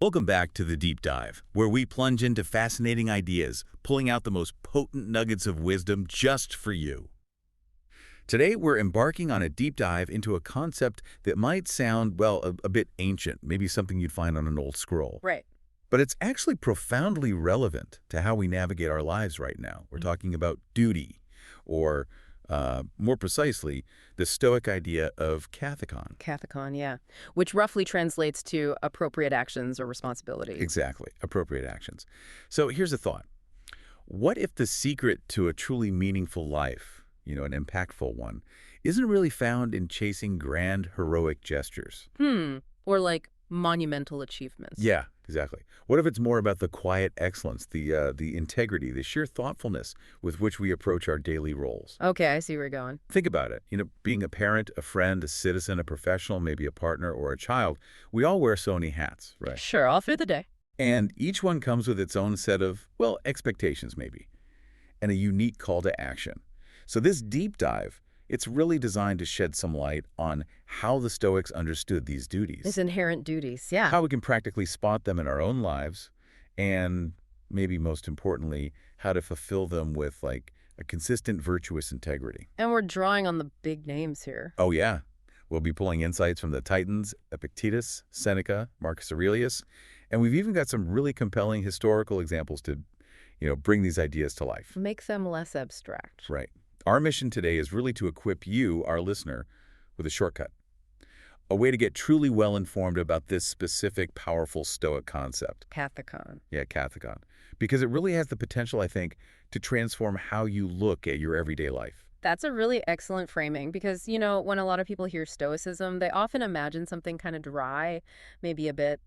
Welcome back to The Deep Dive, where we plunge into fascinating ideas, pulling out the most potent nuggets of wisdom just for you. Today, we're embarking on a deep dive into a concept that might sound, well, a bit ancient, maybe something you'd find on an old scroll. Right. But it's actually profoundly relevant to how we navigate our lives right now. We're talking about duty, or more precisely, the Stoic idea of Kathekon. Kathekon, yeah. Which roughly translates to appropriate actions or responsibilities. Exactly, appropriate actions. So here's a thought. What if the secret to a truly meaningful life, an impactful one, isn't really found in chasing grand, heroic gestures? Or like monumental achievements. Yeah, exactly. What if it's more about the quiet excellence, the integrity, the sheer thoughtfulness with which we approach our daily roles? Okay, I see where you're going. Think about it. Being a parent, a friend, a citizen, a professional, maybe a partner or a child, we all wear so many hats, right? Sure, all through the day. And each one comes with its own set of, well, expectations maybe, and a unique call to action. So this deep dive, it's really designed to shed some light on how the Stoics understood these duties. These inherent duties, yeah. How we can practically spot them in our own lives, and maybe most importantly, how to fulfill them with like a consistent virtuous integrity. And we're drawing on the big names here. Oh yeah, we'll be pulling insights from the Titans, Epictetus, Seneca, Marcus Aurelius, and we've even got some really compelling historical examples to, bring these ideas to life. Make them less abstract. Right. Our mission today is really to equip you, our listener, with a shortcut. A way to get truly well-informed about this specific, powerful Stoic concept. Kathekon. Yeah, Kathekon. Because it really has the potential, I think, to transform how you look at your everyday life. That's a really excellent framing because, when a lot of people hear Stoicism, they often imagine something kind of dry, maybe a bit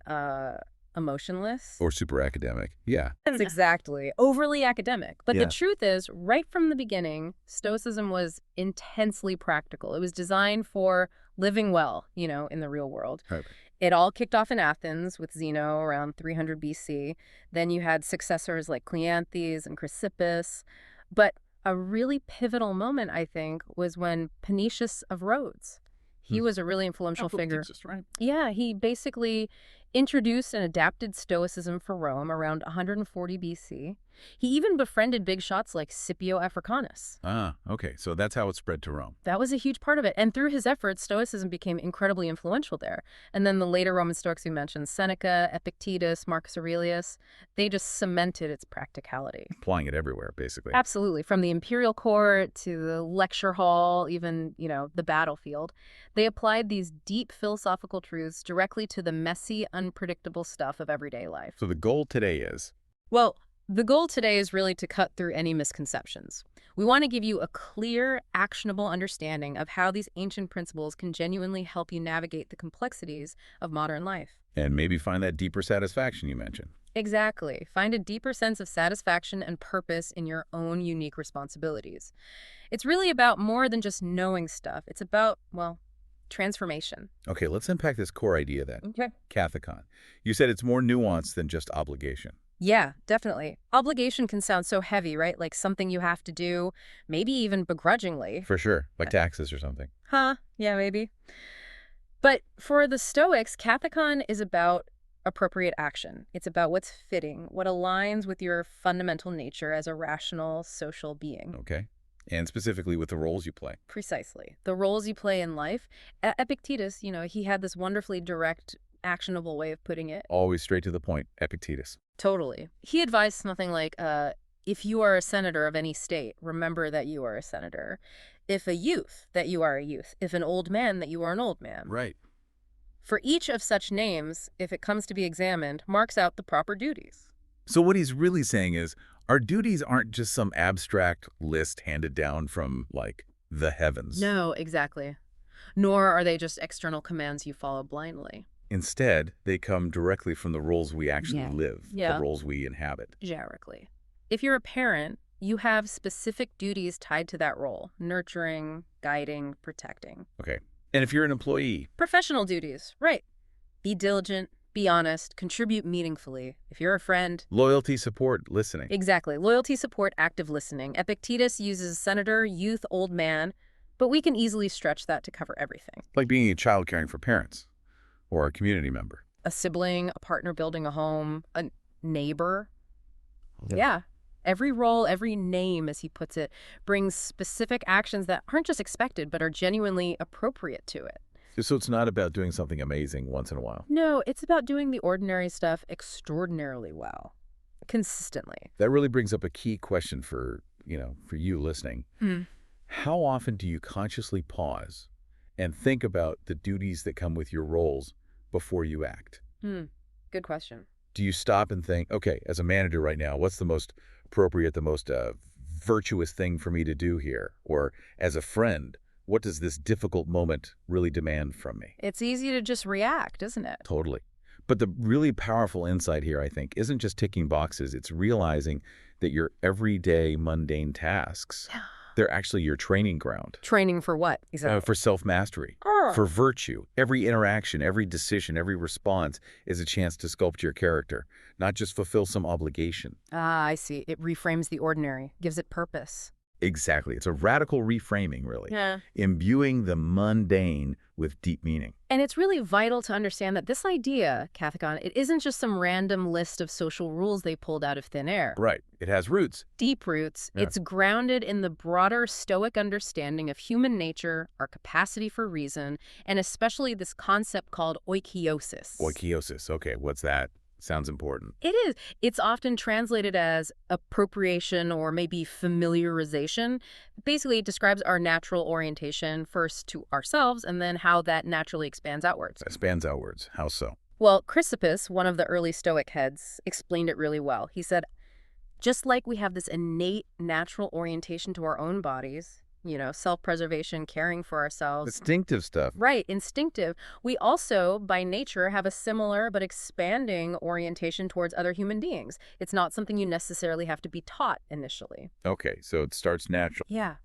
emotionless. Or super academic. Yeah. That's exactly. Overly academic. But Yeah. the truth is, right from the beginning, Stoicism was intensely practical. It was designed for living well, in the real world. Right. It all kicked off in Athens with Zeno around 300 BC. Then you had successors like Cleanthes and Chrysippus. But a really pivotal moment, I think, was when Panetius of Rhodes. He was a really influential figure. Right? Yeah, he basically introduced and adapted Stoicism for Rome around 140 BC. He even befriended big shots like Scipio Africanus. Ah, okay. So that's how it spread to Rome. That was a huge part of it. And through his efforts, Stoicism became incredibly influential there. And then the later Roman Stoics we mentioned, Seneca, Epictetus, Marcus Aurelius, they just cemented its practicality. Applying it everywhere, basically. Absolutely. From the imperial court to the lecture hall, even, the battlefield. They applied these deep philosophical truths directly to the messy, unpredictable stuff of everyday life. So the goal today is? Well, the goal today is really to cut through any misconceptions. We want to give you a clear, actionable understanding of how these ancient principles can genuinely help you navigate the complexities of modern life. And maybe find that deeper satisfaction you mentioned. Exactly. Find a deeper sense of satisfaction and purpose in your own unique responsibilities. It's really about more than just knowing stuff. It's about, transformation. Okay, let's unpack this core idea then. Okay. Kathekon. You said it's more nuanced than just obligation. Yeah, definitely. Obligation can sound so heavy, right? Like something you have to do, maybe even begrudgingly. For sure, like taxes or something. Yeah, maybe. But for the Stoics, Kathekon is about appropriate action. It's about what's fitting, what aligns with your fundamental nature as a rational social being. Okay. And specifically with the roles you play. Precisely. The roles you play in life. Epictetus, he had this wonderfully direct, actionable way of putting it. Always straight to the point, Epictetus. Totally. He advised something like, if you are a senator of any state, remember that you are a senator. If a youth, that you are a youth. If an old man, that you are an old man. Right. For each of such names, if it comes to be examined, marks out the proper duties. So what he's really saying is, our duties aren't just some abstract list handed down from, like, the heavens. No, exactly. Nor are they just external commands you follow blindly. Instead, they come directly from the roles we actually live, Yeah. the roles we inhabit. Directly. If you're a parent, you have specific duties tied to that role: nurturing, guiding, protecting. Okay. And if you're an employee? Professional duties, right. Be diligent, be honest, contribute meaningfully. If you're a friend... Loyalty, support, listening. Exactly. Loyalty, support, active listening. Epictetus uses senator, youth, old man, but we can easily stretch that to cover everything. Like being a child caring for parents. Or a community member. a sibling, a partner building a home, a neighbor. Yeah. Yeah. Every role, every name, as he puts it, brings specific actions that aren't just expected, but are genuinely appropriate to it. So it's not about doing something amazing once in a while. No, it's about doing the ordinary stuff extraordinarily well, consistently. That really brings up a key question for you listening. How often do you consciously pause and think about the duties that come with your roles before you act? Good question. Do you stop and think, okay, as a manager right now, what's the most appropriate, the most virtuous thing for me to do here? Or as a friend, what does this difficult moment really demand from me? It's easy to just react, isn't it? Totally. But the really powerful insight here, I think, isn't just ticking boxes. It's realizing that your everyday mundane tasks, they're actually your training ground. Training for what? Exactly. For self-mastery, for virtue. Every interaction, every decision, every response is a chance to sculpt your character, not just fulfill some obligation. Ah, I see. It reframes the ordinary, gives it purpose. Exactly. It's a radical reframing, really. Yeah. Imbuing the mundane with deep meaning. And it's really vital to understand that this idea, Kathekon, it isn't just some random list of social rules they pulled out of thin air. Right. It has roots. Deep roots. Yeah. It's grounded in the broader Stoic understanding of human nature, our capacity for reason, and especially this concept called oikiosis. Oikiosis. Okay, what's that? Sounds important. It is. It's often translated as appropriation or maybe familiarization. Basically, it describes our natural orientation first to ourselves and then how that naturally expands outwards. Expands outwards. How so? Well, Chrysippus, one of the early Stoic heads, explained it really well. He said, just like we have this innate natural orientation to our own bodies, self-preservation, caring for ourselves. Instinctive stuff. Right, instinctive. We also, by nature, have a similar but expanding orientation towards other human beings. It's not something you necessarily have to be taught initially. Okay, so it starts natural. Yeah.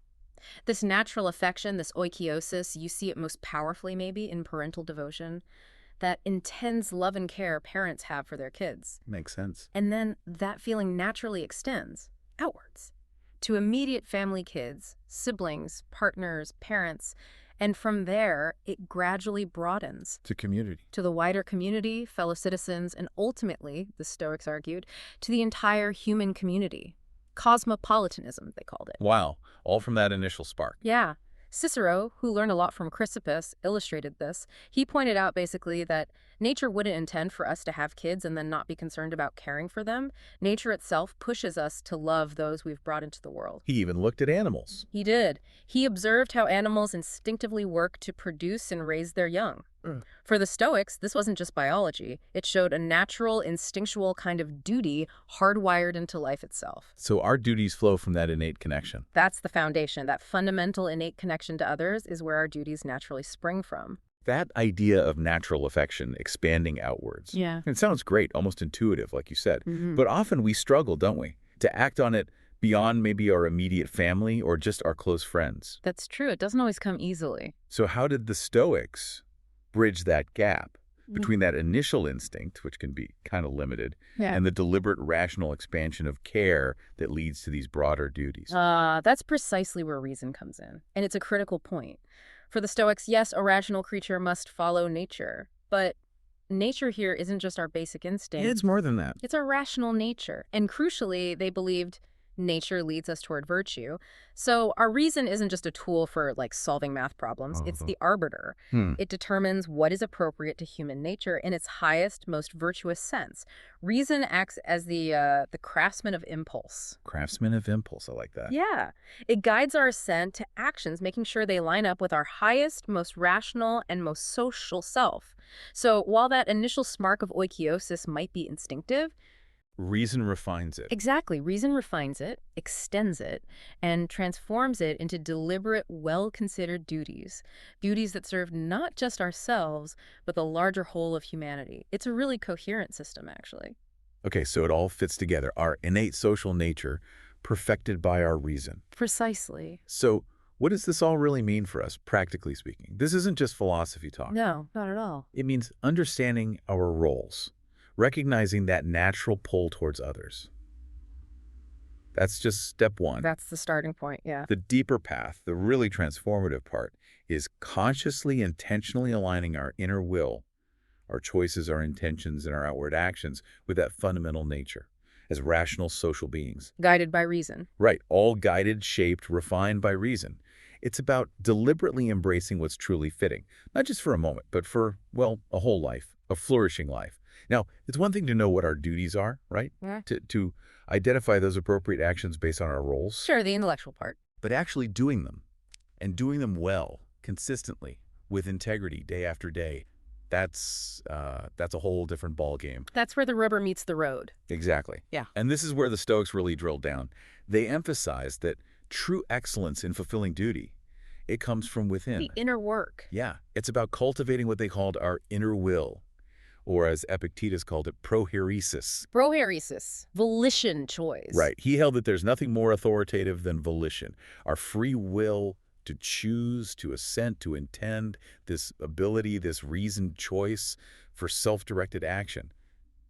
This natural affection, this oikiosis, you see it most powerfully maybe in parental devotion. That intense love and care parents have for their kids. Makes sense. And then that feeling naturally extends outwards to immediate family kids, siblings, partners, parents, and from there, it gradually broadens. To community. To the wider community, fellow citizens, and ultimately, the Stoics argued, to the entire human community. Cosmopolitanism, they called it. Wow, all from that initial spark. Yeah. Cicero, who learned a lot from Chrysippus, illustrated this. He pointed out basically that nature wouldn't intend for us to have kids and then not be concerned about caring for them. Nature itself pushes us to love those we've brought into the world. He even looked at animals. He did. He observed how animals instinctively work to produce and raise their young. For the Stoics, this wasn't just biology. It showed a natural, instinctual kind of duty hardwired into life itself. So our duties flow from that innate connection. That's the foundation. That fundamental innate connection to others is where our duties naturally spring from. That idea of natural affection expanding outwards. Yeah. It sounds great, almost intuitive, like you said. But often we struggle, don't we, to act on it beyond maybe our immediate family or just our close friends. That's true. It doesn't always come easily. So how did the Stoics bridge that gap between that initial instinct, which can be kind of limited, and the deliberate rational expansion of care that leads to these broader duties? That's precisely where reason comes in. And it's a critical point. For the Stoics, yes, a rational creature must follow nature. But nature here isn't just our basic instinct. It's more than that. It's our rational nature. And crucially, they believed nature leads us toward virtue. So our reason isn't just a tool for solving math problems. It's the arbiter. It determines what is appropriate to human nature in its highest, most virtuous sense. Reason acts as the craftsman of impulse. Craftsman of impulse, I like that. Yeah. It guides our ascent to actions, making sure they line up with our highest, most rational, and most social self. So while that initial spark of oikiosis might be instinctive, Reason refines it. exactly, reason refines it, extends it, and transforms it into deliberate, well-considered duties. Duties that serve not just ourselves, but the larger whole of humanity. It's a really coherent system, actually. Okay, so it all fits together. Our innate social nature, perfected by our reason. Precisely. So what does this all really mean for us, practically speaking? This isn't just philosophy talk. No, not at all. It means understanding our roles, recognizing that natural pull towards others. That's just step one. That's the starting point, yeah. The deeper path, the really transformative part, is consciously, intentionally aligning our inner will our choices, our intentions, and our outward actions with that fundamental nature as rational social beings. Guided by reason. Right, all guided, shaped, refined by reason. It's about deliberately embracing what's truly fitting, not just for a moment, but for, well, a whole life, a flourishing life. Now, it's one thing to know what our duties are, right? Yeah. To identify those appropriate actions based on our roles. Sure, the intellectual part. But actually doing them, and doing them well, consistently, with integrity, day after day, that's a whole different ballgame. That's where the rubber meets the road. Exactly. Yeah. And this is where the Stoics really drilled down. They emphasized that true excellence in fulfilling duty, it comes from within. The inner work. Yeah. It's about cultivating what they called our inner will, or as Epictetus called it, prohairesis. Prohairesis. Volition, choice. Right. He held that there's nothing more authoritative than volition, our free will to choose, to assent, to intend, this ability, this reasoned choice for self-directed action.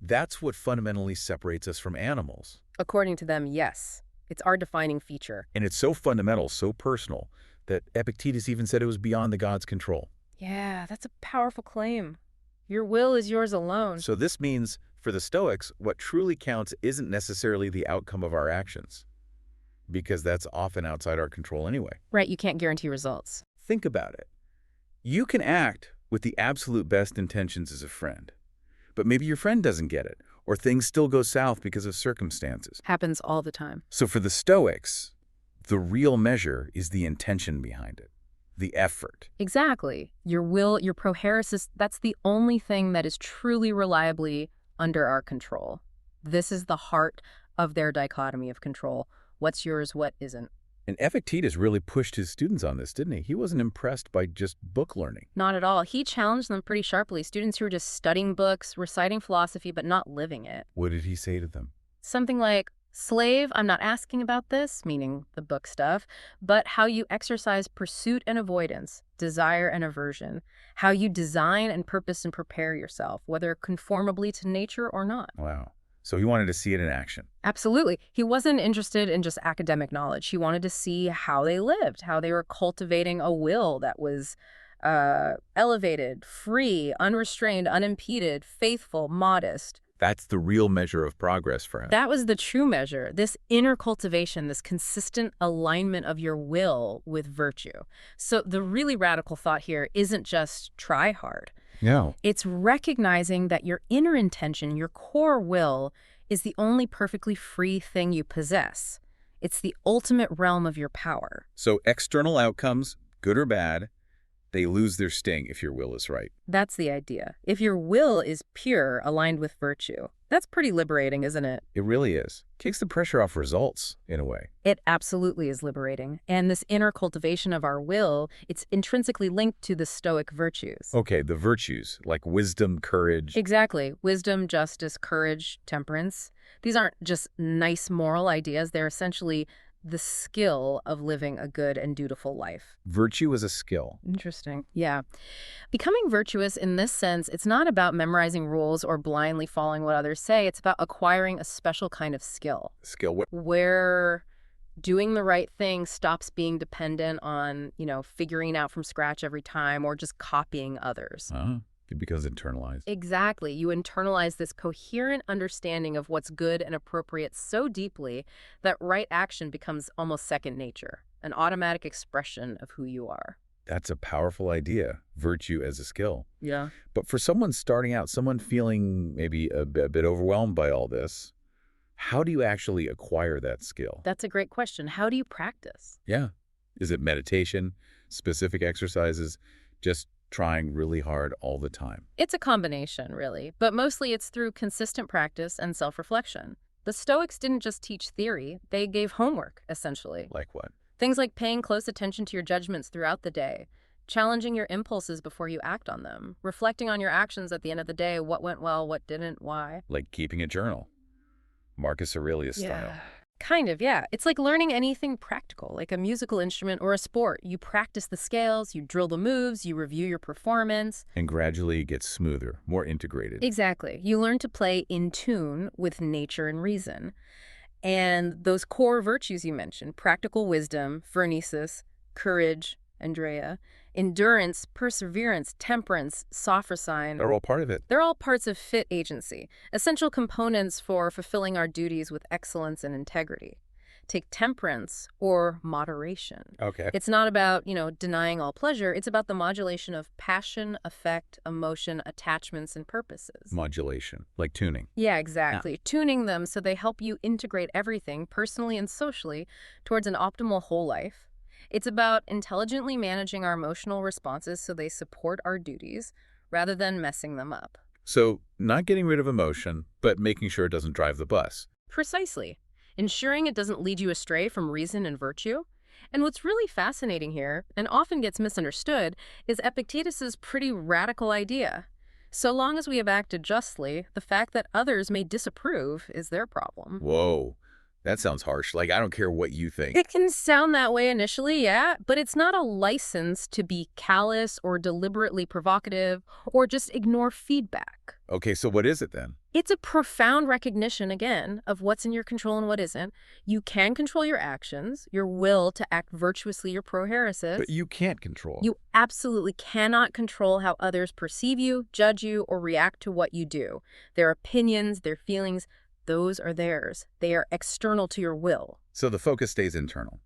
That's what fundamentally separates us from animals. According to them, yes. It's our defining feature. And it's so fundamental, so personal, that Epictetus even said it was beyond the gods' control. Yeah, that's a powerful claim. Your will is yours alone. So this means, for the Stoics, what truly counts isn't necessarily the outcome of our actions, because that's often outside our control anyway. Right, you can't guarantee results. Think about it. You can act with the absolute best intentions as a friend, but maybe your friend doesn't get it, or things still go south because of circumstances. Happens all the time. So for the Stoics, the real measure is the intention behind it, the effort. Exactly. Your will, your prohairesis, that's the only thing that is truly reliably under our control. This is the heart of their dichotomy of control. What's yours, what isn't. And Epictetus really pushed his students on this, didn't he? He wasn't impressed by just book learning. Not at all. He challenged them pretty sharply. Students who were just studying books, reciting philosophy, but not living it. What did he say to them? Something like, slave, I'm not asking about this, meaning the book stuff, but how you exercise pursuit and avoidance, desire and aversion, how you design and purpose and prepare yourself, whether conformably to nature or not. Wow. So he wanted to see it in action. Absolutely. He wasn't interested in just academic knowledge. He wanted to see how they lived, how they were cultivating a will that was elevated, free, unrestrained, unimpeded, faithful, modest. That's the real measure of progress for him. That was the true measure, this inner cultivation, this consistent alignment of your will with virtue. So the really radical thought here isn't just try hard. No. It's recognizing that your inner intention, your core will, is the only perfectly free thing you possess. It's the ultimate realm of your power. So external outcomes, good or bad, they lose their sting if your will is right. That's the idea. If your will is pure, aligned with virtue, that's pretty liberating, isn't it? It really is. Takes the pressure off results, in a way. It absolutely is liberating. And this inner cultivation of our will, it's intrinsically linked to the Stoic virtues. Okay, the virtues, like wisdom, courage. Exactly. Wisdom, justice, courage, temperance. These aren't just nice moral ideas. They're essentially the skill of living a good and dutiful life. Virtue is a skill. Interesting. Yeah. Becoming virtuous in this sense, it's not about memorizing rules or blindly following what others say. It's about acquiring a special kind of skill. Skill what? Where doing the right thing stops being dependent on, figuring out from scratch every time or just copying others. It becomes internalized. Exactly. You internalize this coherent understanding of what's good and appropriate so deeply that right action becomes almost second nature, an automatic expression of who you are. That's a powerful idea, virtue as a skill. Yeah. But for someone starting out, someone feeling maybe a bit overwhelmed by all this, how do you actually acquire that skill? That's a great question. How do you practice? Yeah. Is it meditation, specific exercises, just trying really hard all the time? It's a combination, really, but mostly it's through consistent practice and self-reflection. The Stoics didn't just teach theory, they gave homework, essentially. Like what? Things like paying close attention to your judgments throughout the day, challenging your impulses before you act on them, reflecting on your actions at the end of the day, what went well, what didn't, why. Like keeping a journal. Marcus Aurelius style. Kind of, yeah. It's like learning anything practical, like a musical instrument or a sport. You practice the scales, you drill the moves, you review your performance. And gradually it gets smoother, more integrated. Exactly. You learn to play in tune with nature and reason. And those core virtues you mentioned, practical wisdom, phronesis, courage, Andrea, Endurance, perseverance, temperance, sophrosyne. They're all part of it. They're all parts of fit agency, essential components for fulfilling our duties with excellence and integrity. Take temperance or moderation. Okay. It's not about, denying all pleasure. It's about the modulation of passion, affect, emotion, attachments, and purposes. Modulation, like tuning. Yeah, exactly. Tuning them so they help you integrate everything, personally and socially, towards an optimal whole life. It's about intelligently managing our emotional responses so they support our duties rather than messing them up. So, not getting rid of emotion, but making sure it doesn't drive the bus. Precisely. Ensuring it doesn't lead you astray from reason and virtue. And what's really fascinating here, and often gets misunderstood, is Epictetus's pretty radical idea. So long as we have acted justly, the fact that others may disapprove is their problem. Whoa, that sounds harsh. Like, I don't care what you think. It can sound that way initially, yeah, but it's not a license to be callous or deliberately provocative or just ignore feedback. Okay, so what is it then? It's a profound recognition, again, of what's in your control and what isn't. You can control your actions, your will to act virtuously, your proherasis. But you can't control. You absolutely cannot control how others perceive you, judge you, or react to what you do. Their opinions, their feelings, those are theirs. They are external to your will. So the focus stays internal,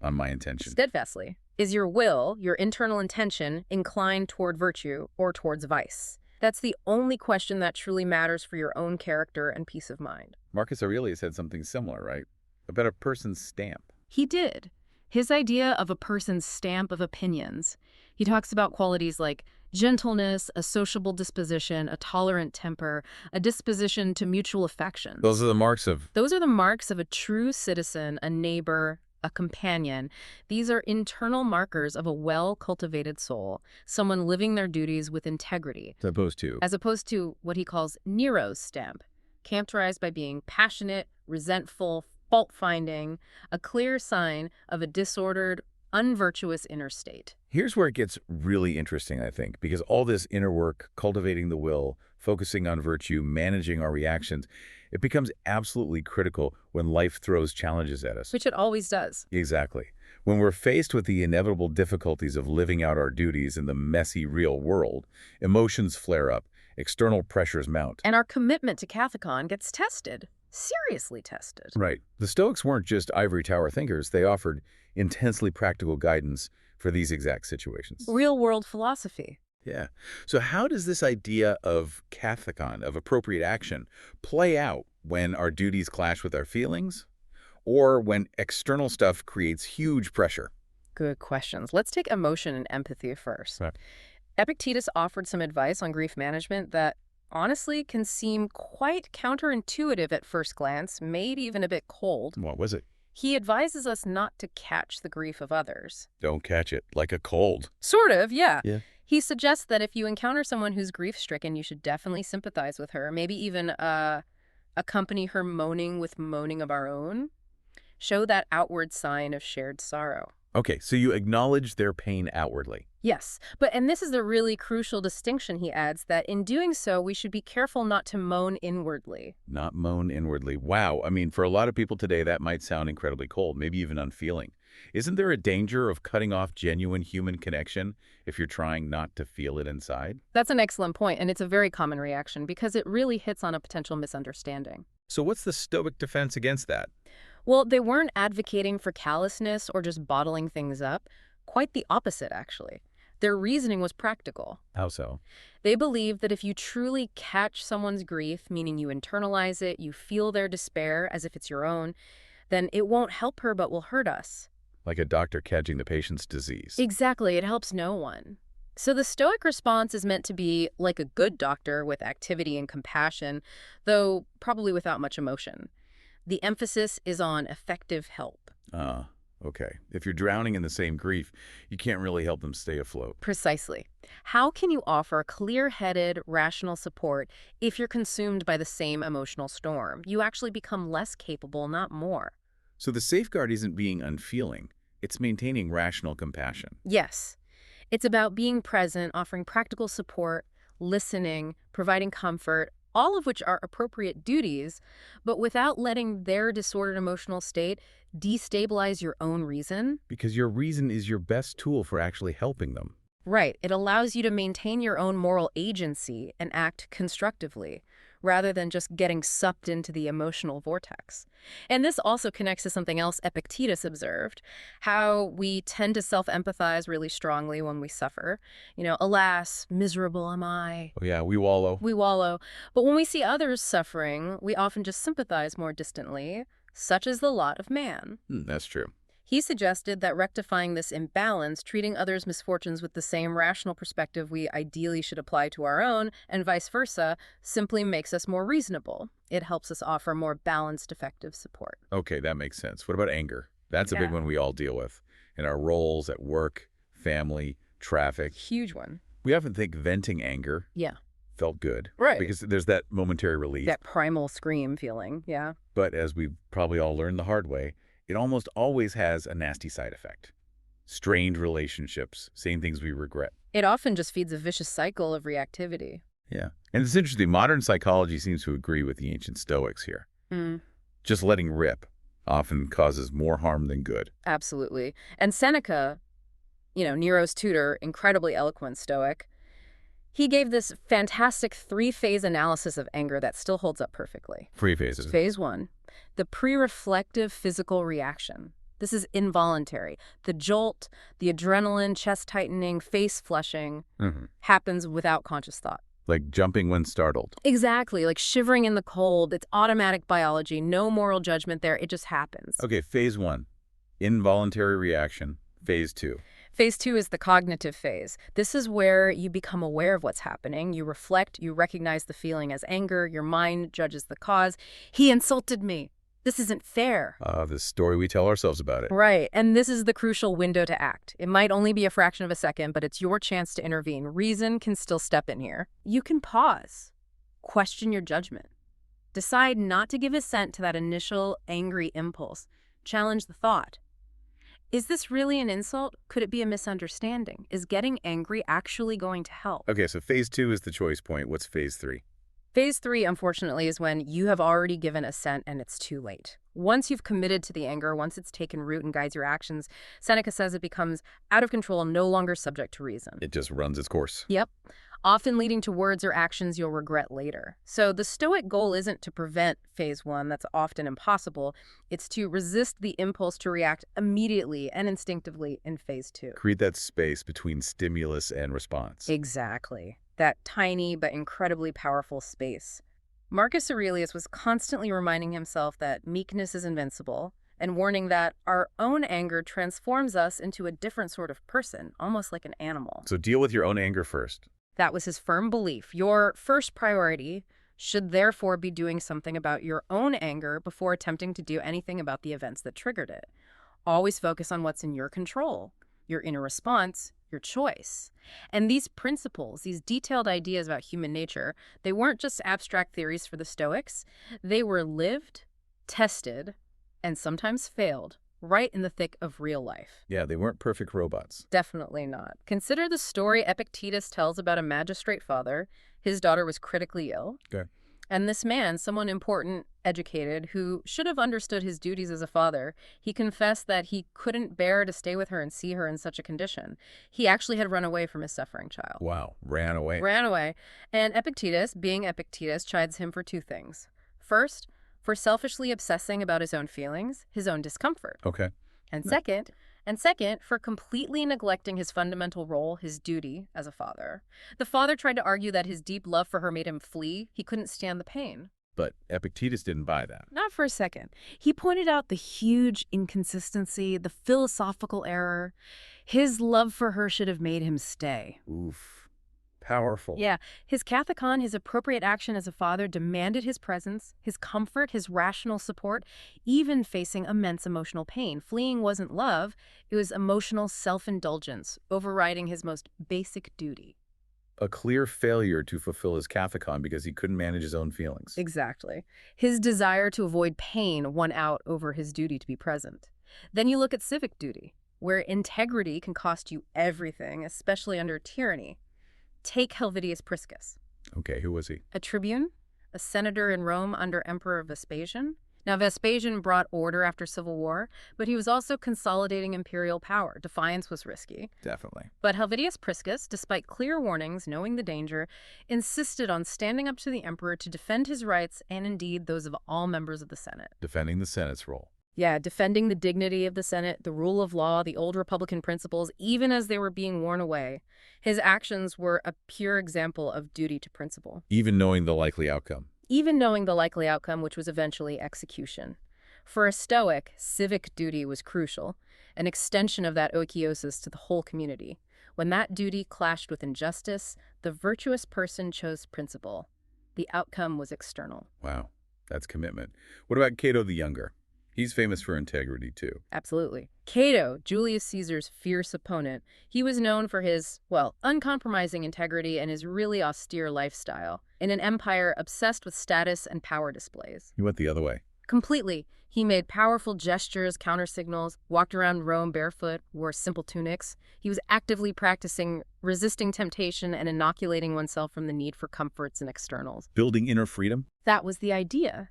on my intention. Steadfastly. Is your will, your internal intention, inclined toward virtue or towards vice? That's the only question that truly matters for your own character and peace of mind. Marcus Aurelius said something similar, right? About a person's stamp. He did. His idea of a person's stamp of opinions. He talks about qualities like gentleness, a sociable disposition, a tolerant temper, a disposition to mutual affection. Those are the marks of... Those are the marks of a true citizen, a neighbor, a companion. These are internal markers of a well-cultivated soul, someone living their duties with integrity. As opposed to what he calls Nero's stamp, characterized by being passionate, resentful, fault-finding, a clear sign of a disordered, unvirtuous inner state. Here's where it gets really interesting, I think, because all this inner work, cultivating the will, focusing on virtue, managing our reactions, it becomes absolutely critical when life throws challenges at us. Which it always does. Exactly. When we're faced with the inevitable difficulties of living out our duties in the messy real world, emotions flare up, external pressures mount. And our commitment to Kathekon gets tested. Seriously tested. Right. The Stoics weren't just ivory tower thinkers. They offered intensely practical guidance for these exact situations. Real-world philosophy. Yeah. So how does this idea of Kathekon, of appropriate action, play out when our duties clash with our feelings or when external stuff creates huge pressure? Good questions. Let's take emotion and empathy first. Right. Epictetus offered some advice on grief management that honestly can seem quite counterintuitive at first glance, maybe even a bit cold. What was it? He advises us not to catch the grief of others. Don't catch it, like a cold. Sort of, yeah. Yeah. He suggests that if you encounter someone who's grief-stricken, you should definitely sympathize with her, maybe even accompany her moaning with moaning of our own. Show that outward sign of shared sorrow. Okay, so you acknowledge their pain outwardly. Yes, and this is the really crucial distinction, he adds, that in doing so, we should be careful not to moan inwardly. Not moan inwardly. Wow. I mean, for a lot of people today, that might sound incredibly cold, maybe even unfeeling. Isn't there a danger of cutting off genuine human connection if you're trying not to feel it inside? That's an excellent point, and it's a very common reaction because it really hits on a potential misunderstanding. So what's the Stoic defense against that? Well, they weren't advocating for callousness or just bottling things up. Quite the opposite, actually. Their reasoning was practical. How so? They believed that if you truly catch someone's grief, meaning you internalize it, you feel their despair as if it's your own, then it won't help her but will hurt us. Like a doctor catching the patient's disease. Exactly. It helps no one. So the Stoic response is meant to be like a good doctor with activity and compassion, though probably without much emotion. The emphasis is on effective help. Okay. If you're drowning in the same grief, you can't really help them stay afloat. Precisely. How can you offer clear-headed, rational support if you're consumed by the same emotional storm? You actually become less capable, not more. So the safeguard isn't being unfeeling. It's maintaining rational compassion. Yes. It's about being present, offering practical support, listening, providing comfort, all of which are appropriate duties, but without letting their disordered emotional state destabilize your own reason. Because your reason is your best tool for actually helping them. Right. It allows you to maintain your own moral agency and act constructively, rather than just getting sucked into the emotional vortex. And this also connects to something else Epictetus observed, how we tend to self-empathize really strongly when we suffer. Alas, miserable am I. Oh yeah, we wallow. We wallow. But when we see others suffering, we often just sympathize more distantly, such is the lot of man. That's true. He suggested that rectifying this imbalance, treating others' misfortunes with the same rational perspective we ideally should apply to our own, and vice versa, simply makes us more reasonable. It helps us offer more balanced, effective support. Okay, that makes sense. What about anger? That's a big Yeah. one we all deal with in our roles at work, family, traffic. Huge one. We often think venting anger Yeah. felt good. Right. Because there's that momentary relief. That primal scream feeling, yeah. But as we've probably all learned the hard way, it almost always has a nasty side effect. Strained relationships, saying things we regret. It often just feeds a vicious cycle of reactivity. Yeah. And it's interesting, modern psychology seems to agree with the ancient Stoics here. Just letting rip often causes more harm than good. Absolutely. And Seneca, Nero's tutor, incredibly eloquent Stoic, he gave this fantastic 3-phase analysis of anger that still holds up perfectly. 3 phases. Phase 1, the pre-reflective physical reaction. This is involuntary. The jolt, the adrenaline, chest tightening, face flushing happens without conscious thought. Like jumping when startled. Exactly, like shivering in the cold. It's automatic biology, no moral judgment there. It just happens. Okay, phase 1, involuntary reaction. Phase 2. Phase 2 is the cognitive phase. This is where you become aware of what's happening. You reflect, you recognize the feeling as anger, your mind judges the cause. He insulted me. This isn't fair. The story we tell ourselves about it. Right, and this is the crucial window to act. It might only be a fraction of a second, but it's your chance to intervene. Reason can still step in here. You can pause, question your judgment, decide not to give assent to that initial angry impulse, challenge the thought. Is this really an insult? Could it be a misunderstanding? Is getting angry actually going to help? Okay, so phase 2 is the choice point. What's phase 3? Phase 3, unfortunately, is when you have already given assent and it's too late. Once you've committed to the anger, once it's taken root and guides your actions, Seneca says it becomes out of control, no longer subject to reason. It just runs its course. Yep. Often leading to words or actions you'll regret later. So the Stoic goal isn't to prevent phase 1, that's often impossible. It's to resist the impulse to react immediately and instinctively in phase 2. Create that space between stimulus and response. Exactly. That tiny but incredibly powerful space. Marcus Aurelius was constantly reminding himself that meekness is invincible and warning that our own anger transforms us into a different sort of person, almost like an animal. So deal with your own anger first. That was his firm belief. Your first priority should therefore be doing something about your own anger before attempting to do anything about the events that triggered it. Always focus on what's in your control, your inner response, your choice. And these principles, these detailed ideas about human nature, they weren't just abstract theories for the Stoics. They were lived, tested, and sometimes failed right in the thick of real life. Yeah, they weren't perfect robots. Definitely not. Consider the story Epictetus tells about a magistrate father. His daughter was critically ill. Okay. And this man, someone important, educated, who should have understood his duties as a father, he confessed that he couldn't bear to stay with her and see her in such a condition. He actually had run away from his suffering child. Wow, ran away. Ran away. And Epictetus, being Epictetus, chides him for 2 things. First, for selfishly obsessing about his own feelings, his own discomfort. Okay. And second, for completely neglecting his fundamental role, his duty as a father. The father tried to argue that his deep love for her made him flee. He couldn't stand the pain. But Epictetus didn't buy that. Not for a second. He pointed out the huge inconsistency, the philosophical error. His love for her should have made him stay. Oof. Powerful. Yeah. His Kathekon, his appropriate action as a father, demanded his presence, his comfort, his rational support, even facing immense emotional pain. Fleeing wasn't love. It was emotional self-indulgence, overriding his most basic duty. A clear failure to fulfill his Kathekon because he couldn't manage his own feelings. Exactly. His desire to avoid pain won out over his duty to be present. Then you look at civic duty, where integrity can cost you everything, especially under tyranny. Take Helvidius Priscus. Okay, who was he? A tribune, a senator in Rome under Emperor Vespasian. Now, Vespasian brought order after civil war, but he was also consolidating imperial power. Defiance was risky. Definitely. But Helvidius Priscus, despite clear warnings, knowing the danger, insisted on standing up to the emperor to defend his rights and indeed those of all members of the Senate. Defending the Senate's role. Yeah, defending the dignity of the Senate, the rule of law, the old Republican principles, even as they were being worn away. His actions were a pure example of duty to principle. Even knowing the likely outcome. Even knowing the likely outcome, which was eventually execution. For a Stoic, civic duty was crucial, an extension of that oikeiosis to the whole community. When that duty clashed with injustice, the virtuous person chose principle. The outcome was external. Wow, that's commitment. What about Cato the Younger? He's famous for integrity, too. Absolutely. Cato, Julius Caesar's fierce opponent, he was known for his, well, uncompromising integrity and his really austere lifestyle, in an empire obsessed with status and power displays. He went the other way. Completely. He made powerful gestures, countersignals, walked around Rome barefoot, wore simple tunics. He was actively practicing resisting temptation and inoculating oneself from the need for comforts and externals. Building inner freedom? That was the idea.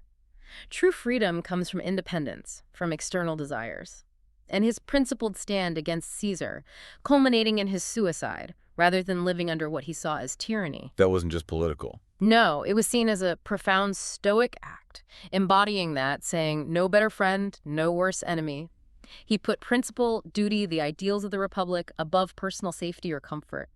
True freedom comes from independence, from external desires. And his principled stand against Caesar, culminating in his suicide, rather than living under what he saw as tyranny. That wasn't just political. No, it was seen as a profound Stoic act, embodying that, saying, no better friend, no worse enemy. He put principle, duty, the ideals of the Republic above personal safety or comfort.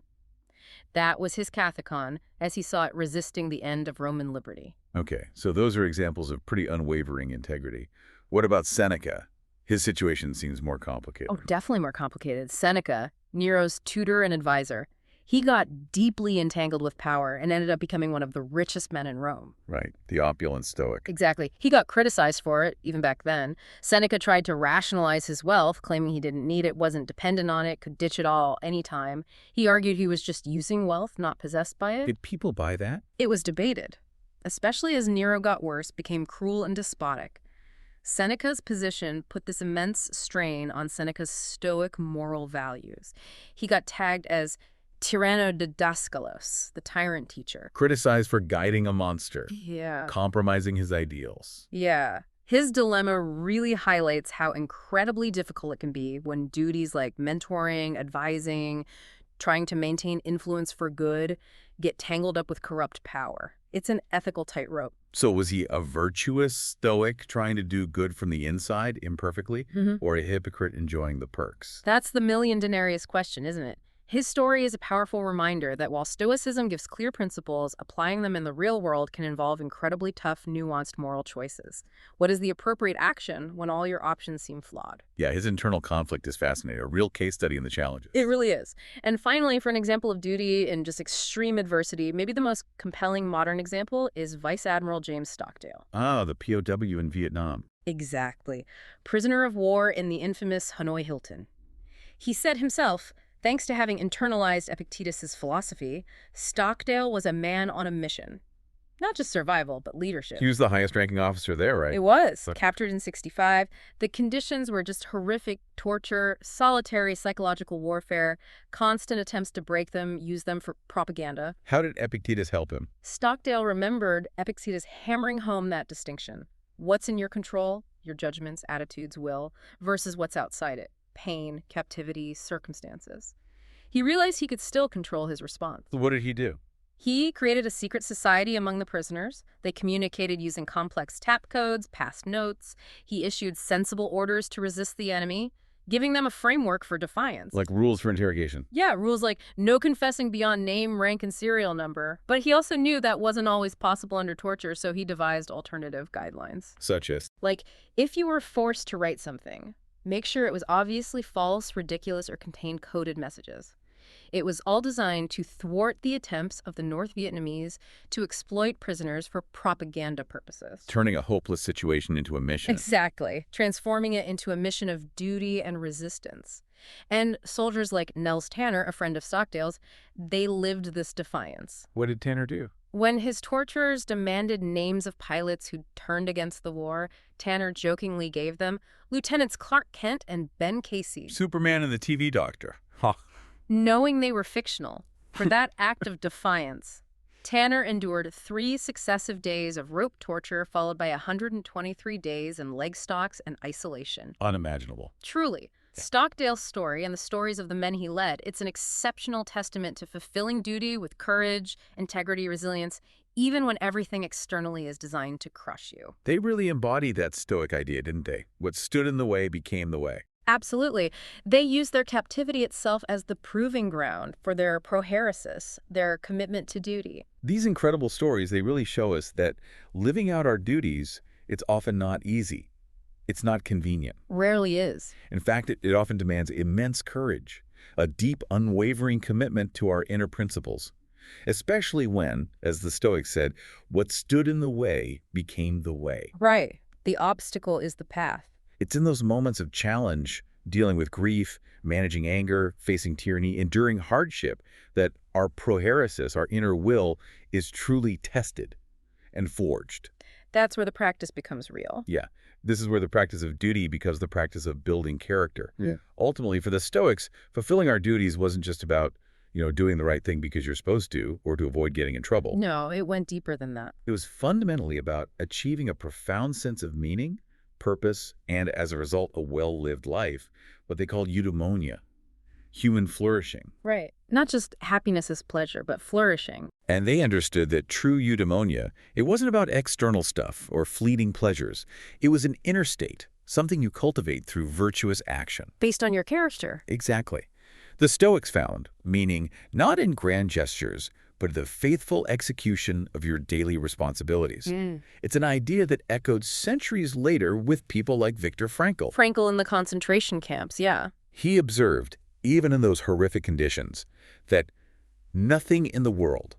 That was his Kathekon, as he saw it resisting the end of Roman liberty. Okay, so those are examples of pretty unwavering integrity. What about Seneca? His situation seems more complicated. Oh, definitely more complicated. Seneca, Nero's tutor and advisor, he got deeply entangled with power and ended up becoming one of the richest men in Rome. Right, the opulent Stoic. Exactly. He got criticized for it, even back then. Seneca tried to rationalize his wealth, claiming he didn't need it, wasn't dependent on it, could ditch it all anytime. He argued he was just using wealth, not possessed by it. Did people buy that? It was debated, especially as Nero got worse, became cruel and despotic. Seneca's position put this immense strain on Seneca's Stoic moral values. He got tagged as Tyranno-didaskalos, the tyrant teacher. Criticized for guiding a monster. Yeah. Compromising his ideals. Yeah. His dilemma really highlights how incredibly difficult it can be when duties like mentoring, advising, trying to maintain influence for good get tangled up with corrupt power. It's an ethical tightrope. So was he a virtuous Stoic trying to do good from the inside imperfectly, or a hypocrite enjoying the perks? That's the million denarius question, isn't it? His story is a powerful reminder that while Stoicism gives clear principles, applying them in the real world can involve incredibly tough, nuanced moral choices. What is the appropriate action when all your options seem flawed? Yeah, his internal conflict is fascinating, a real case study in the challenges. It really is. And finally, for an example of duty in just extreme adversity, maybe the most compelling modern example is Vice Admiral James Stockdale. Ah, the POW in Vietnam. Exactly. Prisoner of war in the infamous Hanoi Hilton. He said himself, thanks to having internalized Epictetus's philosophy, Stockdale was a man on a mission. Not just survival, but leadership. He was the highest-ranking officer there, right? It was. Captured in 65. The conditions were just horrific: torture, solitary psychological warfare, constant attempts to break them, use them for propaganda. How did Epictetus help him? Stockdale remembered Epictetus hammering home that distinction. What's in your control, your judgments, attitudes, will, versus what's outside it. Pain, captivity, circumstances. He realized he could still control his response. What did he do? He created a secret society among the prisoners. They communicated using complex tap codes, passed notes. He issued sensible orders to resist the enemy, giving them a framework for defiance. Like rules for interrogation. Yeah, rules like no confessing beyond name, rank, and serial number. But he also knew that wasn't always possible under torture, so he devised alternative guidelines. Such as? Like, if you were forced to write something, make sure it was obviously false, ridiculous, or contained coded messages. It was all designed to thwart the attempts of the North Vietnamese to exploit prisoners for propaganda purposes. Turning a hopeless situation into a mission. Exactly. Transforming it into a mission of duty and resistance. And soldiers like Nels Tanner, a friend of Stockdale's, they lived this defiance. What did Tanner do? When his torturers demanded names of pilots who turned against the war, Tanner jokingly gave them Lieutenants Clark Kent and Ben Casey. Superman and the TV doctor. Ha. Knowing they were fictional, for that act of defiance, Tanner endured 3 successive days of rope torture, followed by 123 days in leg stocks and isolation. Unimaginable. Truly, Yeah. Stockdale's story and the stories of the men he led, it's an exceptional testament to fulfilling duty with courage, integrity, resilience, even when everything externally is designed to crush you. They really embodied that Stoic idea, didn't they? What stood in the way became the way. Absolutely. They used their captivity itself as the proving ground for their proheresis, their commitment to duty. These incredible stories, they really show us that living out our duties, it's often not easy. It's not convenient. Rarely is. In fact, it often demands immense courage, a deep, unwavering commitment to our inner principles, especially when, as the Stoics said, what stood in the way became the way. Right. The obstacle is the path. It's in those moments of challenge, dealing with grief, managing anger, facing tyranny, enduring hardship, that our proheresis, our inner will, is truly tested and forged. That's where the practice becomes real. Yeah, this is where the practice of duty becomes the practice of building character. Yeah. Ultimately, for the Stoics, fulfilling our duties wasn't just about, doing the right thing because you're supposed to or to avoid getting in trouble. No, it went deeper than that. It was fundamentally about achieving a profound sense of meaning, purpose, and as a result, a well-lived life, what they called eudaimonia, human flourishing. Right. Not just happiness is pleasure, but flourishing. And they understood that true eudaimonia, it wasn't about external stuff or fleeting pleasures. It was an inner state, something you cultivate through virtuous action. Based on your character. Exactly. The Stoics found meaning not in grand gestures, but the faithful execution of your daily responsibilities. It's an idea that echoed centuries later with people like Viktor Frankl. Frankl in the concentration camps, yeah. He observed, even in those horrific conditions, that nothing in the world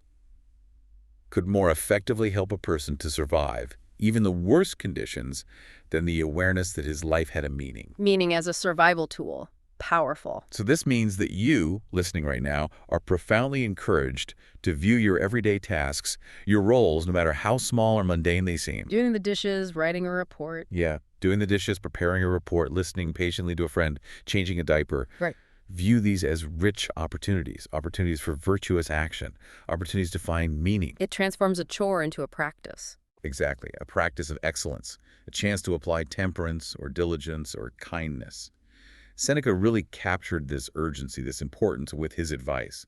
could more effectively help a person to survive even the worst conditions than the awareness that his life had a meaning. Meaning as a survival tool. Powerful. So this means that you, listening right now, are profoundly encouraged to view your everyday tasks, your roles, no matter how small or mundane they seem. Doing the dishes, writing a report. Yeah, doing the dishes, preparing a report, listening patiently to a friend, changing a diaper. Right. View these as rich opportunities for virtuous action, opportunities to find meaning. It transforms a chore into a practice. Exactly, a practice of excellence, a chance to apply temperance or diligence or kindness. Seneca really captured this urgency, this importance with his advice.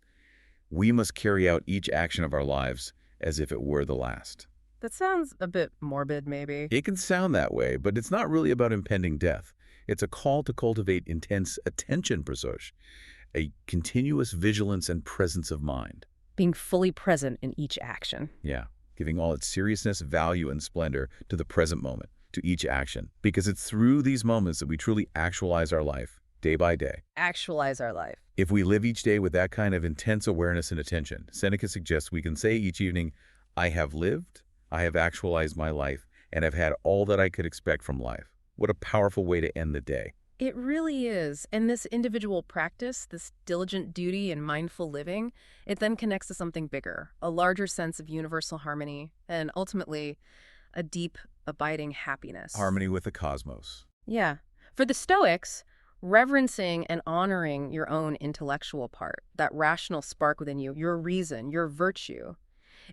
We must carry out each action of our lives as if it were the last. That sounds a bit morbid, maybe. It can sound that way, but it's not really about impending death. It's a call to cultivate intense attention, prasosh, a continuous vigilance and presence of mind. Being fully present in each action. Yeah, giving all its seriousness, value, and splendor to the present moment, to each action. Because it's through these moments that we truly actualize our life, day by day. Actualize our life. If we live each day with that kind of intense awareness and attention, Seneca suggests we can say each evening, I have lived, I have actualized my life, and have had all that I could expect from life. What a powerful way to end the day. It really is. And this individual practice, this diligent duty and mindful living, it then connects to something bigger, a larger sense of universal harmony, and ultimately, a deep, abiding happiness. Harmony with the cosmos. Yeah. For the Stoics, reverencing and honoring your own intellectual part, that rational spark within you, your reason, your virtue,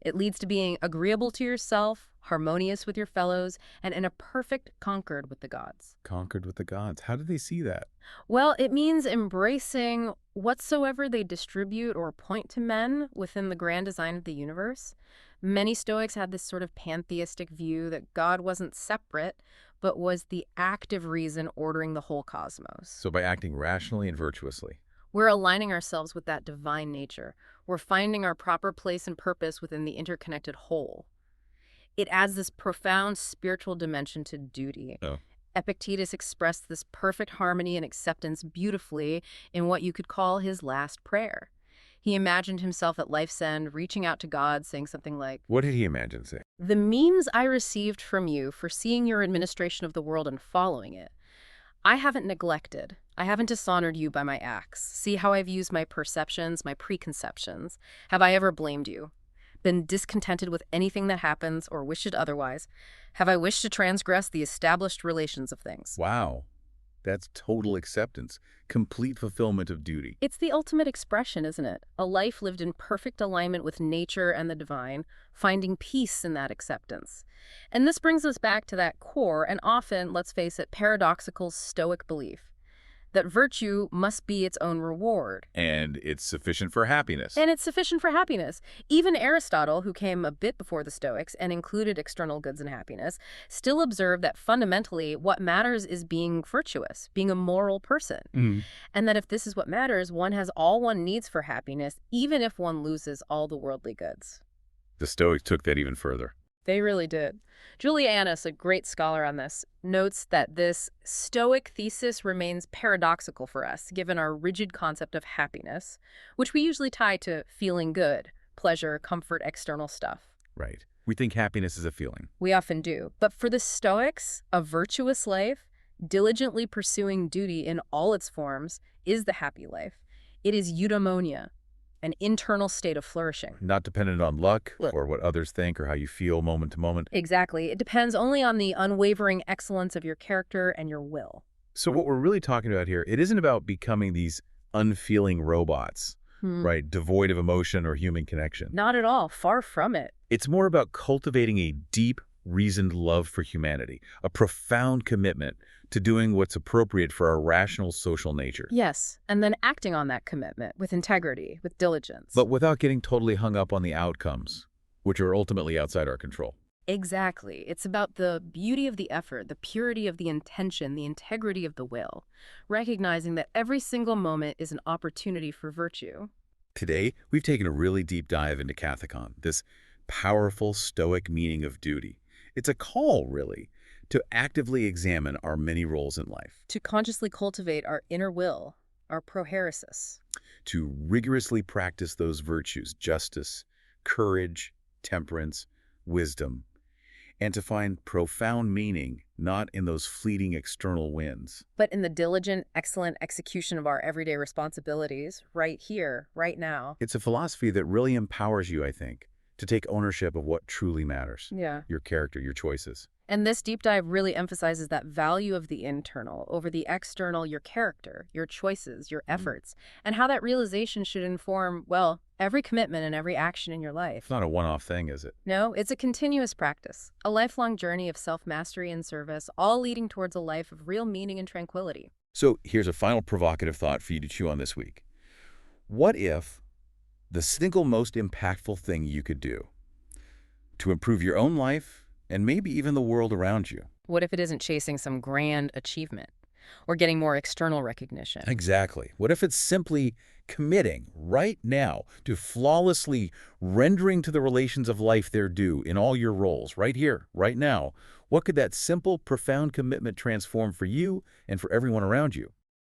it leads to being agreeable to yourself, harmonious with your fellows, and in a perfect concord with the gods. Conquered with the gods. How do they see that? Well, it means embracing whatsoever they distribute or point to men within the grand design of the universe. Many Stoics had this sort of pantheistic view that God wasn't separate, but was the active reason ordering the whole cosmos. So by acting rationally and virtuously. We're aligning ourselves with that divine nature. We're finding our proper place and purpose within the interconnected whole. It adds this profound spiritual dimension to duty. Oh. Epictetus expressed this perfect harmony and acceptance beautifully in what you could call his last prayer. He imagined himself at life's end, reaching out to God, saying something like, What did he imagine say? "The means I received from you for seeing your administration of the world and following it, I haven't neglected. I haven't dishonored you by my acts. See how I've used my perceptions, my preconceptions. Have I ever blamed you? Been discontented with anything that happens or wished it otherwise? Have I wished to transgress the established relations of things?" Wow. That's total acceptance, complete fulfillment of duty. It's the ultimate expression, isn't it? A life lived in perfect alignment with nature and the divine, finding peace in that acceptance. And this brings us back to that core and often, let's face it, paradoxical Stoic belief that virtue must be its own reward. And it's sufficient for happiness. And it's sufficient for happiness. Even Aristotle, who came a bit before the Stoics and included external goods and happiness, still observed that fundamentally what matters is being virtuous, being a moral person. And that if this is what matters, one has all one needs for happiness, even if one loses all the worldly goods. The Stoics took that even further. They really did. Julia Annis, a great scholar on this, notes that this Stoic thesis remains paradoxical for us, given our rigid concept of happiness, which we usually tie to feeling good, pleasure, comfort, external stuff. Right. We think happiness is a feeling. We often do. But for the Stoics, a virtuous life, diligently pursuing duty in all its forms, is the happy life. It is eudaimonia, an internal state of flourishing. Not dependent on luck or what others think or how you feel moment to moment. Exactly. It depends only on the unwavering excellence of your character and your will. So what we're really talking about here, it isn't about becoming these unfeeling robots, right? Devoid of emotion or human connection. Not at all. Far from it. It's more about cultivating a deep, reasoned love for humanity, a profound commitment to doing what's appropriate for our rational social nature. Yes, and then acting on that commitment with integrity, with diligence. But without getting totally hung up on the outcomes, which are ultimately outside our control. Exactly. It's about the beauty of the effort, the purity of the intention, the integrity of the will, recognizing that every single moment is an opportunity for virtue. Today, we've taken a really deep dive into Kathekon, this powerful Stoic meaning of duty. It's a call, really, to actively examine our many roles in life. To consciously cultivate our inner will, our prohairesis. To rigorously practice those virtues, justice, courage, temperance, wisdom, and to find profound meaning not in those fleeting external wins, but in the diligent, excellent execution of our everyday responsibilities, right here, right now. It's a philosophy that really empowers you, I think, to take ownership of what truly matters. Yeah. Your character, your choices. And this deep dive really emphasizes that value of the internal over the external, your character, your choices, your efforts, and how that realization should inform, well, every commitment and every action in your life. It's not a one-off thing, is it? No, it's a continuous practice, a lifelong journey of self-mastery and service, all leading towards a life of real meaning and tranquility. So here's a final provocative thought for you to chew on this week. What if the single most impactful thing you could do to improve your own life and maybe even the world around you? What if it isn't chasing some grand achievement or getting more external recognition? Exactly. What if it's simply committing right now to flawlessly rendering to the relations of life their due in all your roles, right here, right now? What could that simple, profound commitment transform for you and for everyone around you?